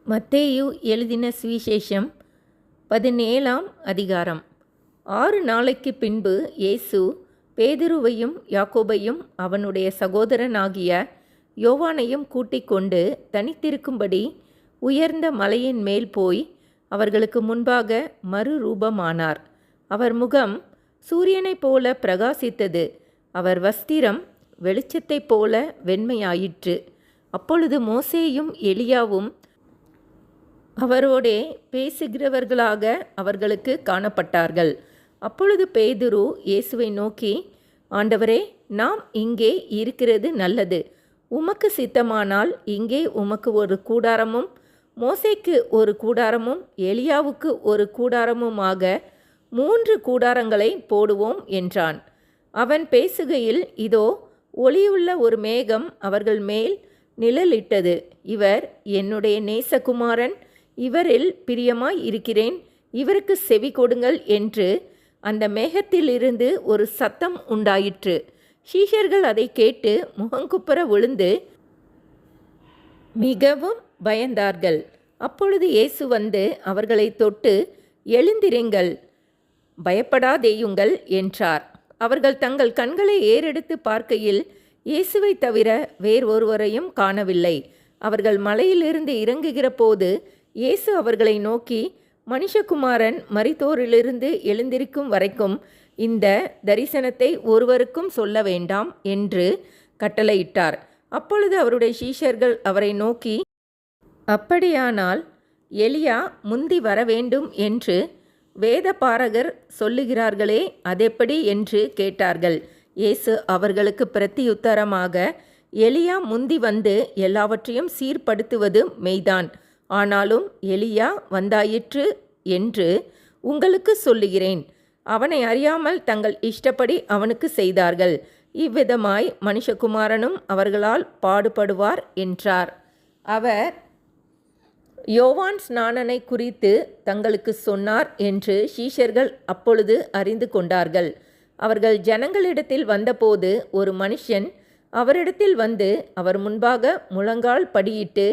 மத்தேயு எழுதின சுவிசேஷம் 17ஆம் அதிகாரம். 6 நாளைக்கு பின்பு இயேசு பேதுருவையும் யாக்கோபையும் அவனுடைய சகோதரனாகிய யோவானையும் கூட்டிக் கொண்டு தனித்திருக்கும்படி உயர்ந்த மலையின் மேல் போய் அவர்களுக்கு முன்பாக மறுரூபமானார். அவர் முகம் சூரியனைப் போல பிரகாசித்தது. அவர் வஸ்திரம் வெளிச்சத்தைப் போல வெண்மையாயிற்று. அப்பொழுது மோசேயும் எலியாவும் அவரோடே பேசுகிறவர்களாக அவர்களுக்கு காணப்பட்டார்கள். அப்பொழுது பேதுரு இயேசுவை நோக்கி, ஆண்டவரே, நாம் இங்கே இருக்கிறது நல்லது. உமக்கு சித்தமானால் இங்கே உமக்கு ஒரு கூடாரமும், மோசேக்கு ஒரு கூடாரமும், எலியாவுக்கு ஒரு கூடாரமுமாக 3 கூடாரங்களை போடுவோம் என்றான். அவன் பேசுகையில், இதோ ஒளியுள்ள ஒரு மேகம் அவர்கள் மேல் நிழலிட்டது. இவர் என்னுடைய நேசகுமாரன், இவரில் பிரியமாய் இருக்கிறேன், இவருக்கு செவி கொடுங்கள் என்று அந்த மேகத்திலிருந்து ஒரு சத்தம் உண்டாயிற்று. சீஷர்கள் அதை கேட்டு முகங்குப்புற விழுந்து மிகவும் பயந்தார்கள். அப்பொழுது இயேசு வந்து அவர்களை தொட்டு, எழுந்திருங்கள், பயப்படாதேயுங்கள் என்றார். அவர்கள் தங்கள் கண்களை ஏறெடுத்து பார்க்கையில் இயேசுவை தவிர வேறொருவரையும் காணவில்லை. அவர்கள் மலையிலிருந்து இறங்குகிற போது இயேசு அவர்களை நோக்கி, மனுஷகுமாரன் மரித்தோரிலிருந்து எழுந்திருக்கும் வரைக்கும் இந்த தரிசனத்தை ஒருவருக்கும் சொல்ல வேண்டாம் என்று கட்டளையிட்டார். அப்பொழுது அவருடைய சீஷர்கள் அவரை நோக்கி, அப்படியானால் எலியா முந்தி வர வேண்டும் என்று வேதபாரகர் சொல்லுகிறார்களே, அதெப்படி என்று கேட்டார்கள். இயேசு அவர்களுக்கு பிரத்தியுத்தரமாக, எலியா முந்தி வந்து எல்லாவற்றையும் சீர்படுத்துவது மெய்தான். ஆனாலும் எலியா வந்தாயிற்று என்று உங்களுக்கு சொல்லுகிறேன். அவனை அறியாமல் தங்கள் இஷ்டப்படி அவனுக்கு செய்தார்கள். இவ்விதமாய் மனுஷகுமாரனும் அவர்களால் பாடுபடுவார் என்றார். அவர் யோவான் ஸ்நானனை குறித்து தங்களுக்கு சொன்னார் என்று சீஷர்கள் அப்பொழுது அறிந்து கொண்டார்கள். அவர்கள் ஜனங்களிடத்தில் வந்தபோது ஒரு மனுஷன் அவரிடத்தில் வந்து அவர் முன்பாக முழங்கால் படியிட்டு,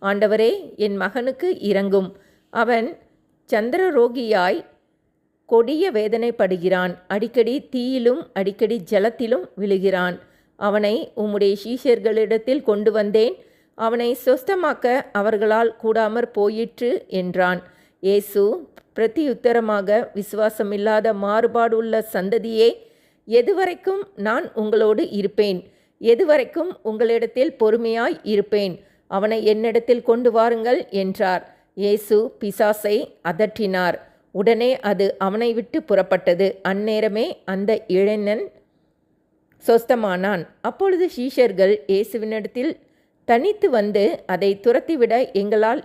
ஆண்டவரே, என் மகனுக்கு இரங்கும். அவன் சந்திரரோகியாய் கொடிய வேதனைப்படுகிறான். அடிக்கடி தீயிலும் அடிக்கடி ஜலத்திலும் விழுகிறான். அவனை உம்முடைய சீஷர்களிடத்தில் கொண்டு வந்தேன். அவனை சொஸ்தமாக்க அவர்களால் கூடாமற் போயிற்று என்றான். இயேசு பிரதியுத்தரமாக, விசுவாசமில்லாத மாறுபாடுள்ள சந்ததியே, எதுவரைக்கும் நான் உங்களோடு இருப்பேன்? எதுவரைக்கும் உங்களிடத்தில் பொறுமையாய் இருப்பேன்? அவனை என்னிடத்தில் கொண்டு வாருங்கள் என்றார். இயேசு பிசாசை அதட்டினார். உடனே அது அவனை விட்டு புறப்பட்டது. அந்நேரமே அந்த இளைஞன் சொஸ்தமானான். அப்பொழுது சீஷர்கள் இயேசுவினிடத்தில் தனித்து வந்து, அதை துரத்திவிட எங்களால்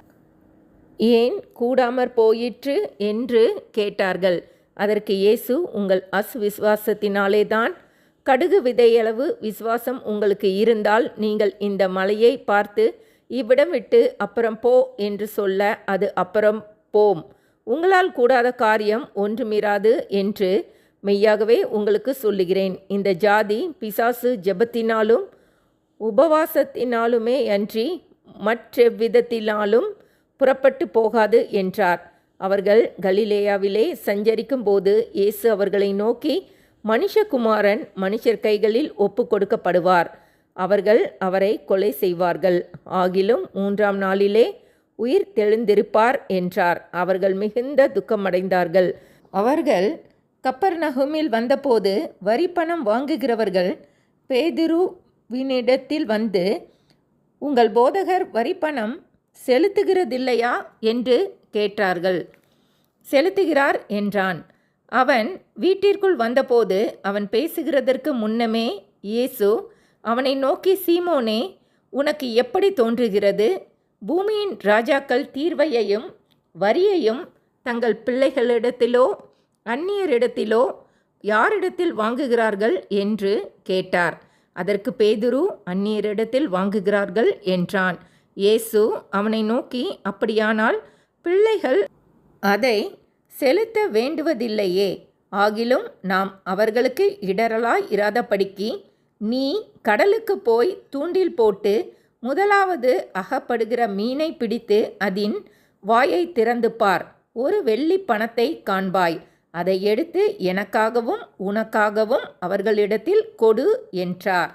ஏன் கூடாமற் போயிற்று என்று கேட்டார்கள். அதற்கு இயேசு, உங்கள் அசுவிசுவாசத்தினாலேதான். கடுகு விதையளவு விசுவாசம் உங்களுக்கு இருந்தால் நீங்கள் இந்த மலையை பார்த்து, இவ்விடம் விட்டு அப்புறம் போ என்று சொல்ல அது அப்புறம் போம். உங்களால் கூடாத காரியம் ஒன்றுமிராது என்று மெய்யாகவே உங்களுக்கு சொல்லுகிறேன். இந்த ஜாதி பிசாசு ஜெபத்தினாலும் உபவாசத்தினாலுமே அன்றி மற்றெவ்விதத்தினாலும் புறப்பட்டு போகாது என்றார். அவர்கள் கலிலேயாவிலே சஞ்சரிக்கும் போது இயேசு அவர்களை நோக்கி, மனுஷகுமாரன் மனுஷர் கைகளில் ஒப்பு கொடுக்கப்படுவார். அவர்கள் அவரை கொலை செய்வார்கள். ஆகிலும் 3ஆம் நாளிலே உயிர் தெழுந்திருப்பார் என்றார். அவர்கள் மிகுந்த துக்கமடைந்தார்கள். அவர்கள் கப்பர்நகூமில் வந்தபோது வரிப்பணம் வாங்குகிறவர்கள் பேதுருவினிடத்தில் வந்து, உங்கள் போதகர் வரிப்பணம் செலுத்துகிறதில்லையா என்று கேட்டார்கள். செலுத்துகிறார் என்றான். அவன் வீட்டிற்குள் வந்தபோது அவன் பேசுகிறதற்கு முன்னமே இயேசு அவனை நோக்கி, சீமோனே, உனக்கு எப்படி தோன்றுகிறது? பூமியின் ராஜாக்கள் தீர்வையையும் வரியையும் தங்கள் பிள்ளைகளிடத்திலோ அந்நியரிடத்திலோ யாரிடத்தில் வாங்குகிறார்கள் என்று கேட்டார். அதற்கு பேதுரு, அந்நியரிடத்தில் வாங்குகிறார்கள் என்றான். இயேசு அவனை நோக்கி, அப்படியானால் பிள்ளைகள் அதை செலுத்த வேண்டுவதில்லையே. ஆகிலும் நாம் அவர்களுக்கு இடரலாய் இராதபடிக்கு நீ கடலுக்கு போய் தூண்டில் போட்டு முதலாவது அகப்படுகிற மீனை பிடித்து அதன் வாயை திறந்து பார், ஒரு வெள்ளி பணத்தை காண்பாய். அதை எடுத்து எனக்காகவும் உனக்காகவும் அவர்களிடத்தில் கொடு என்றார்.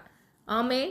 ஆமென்.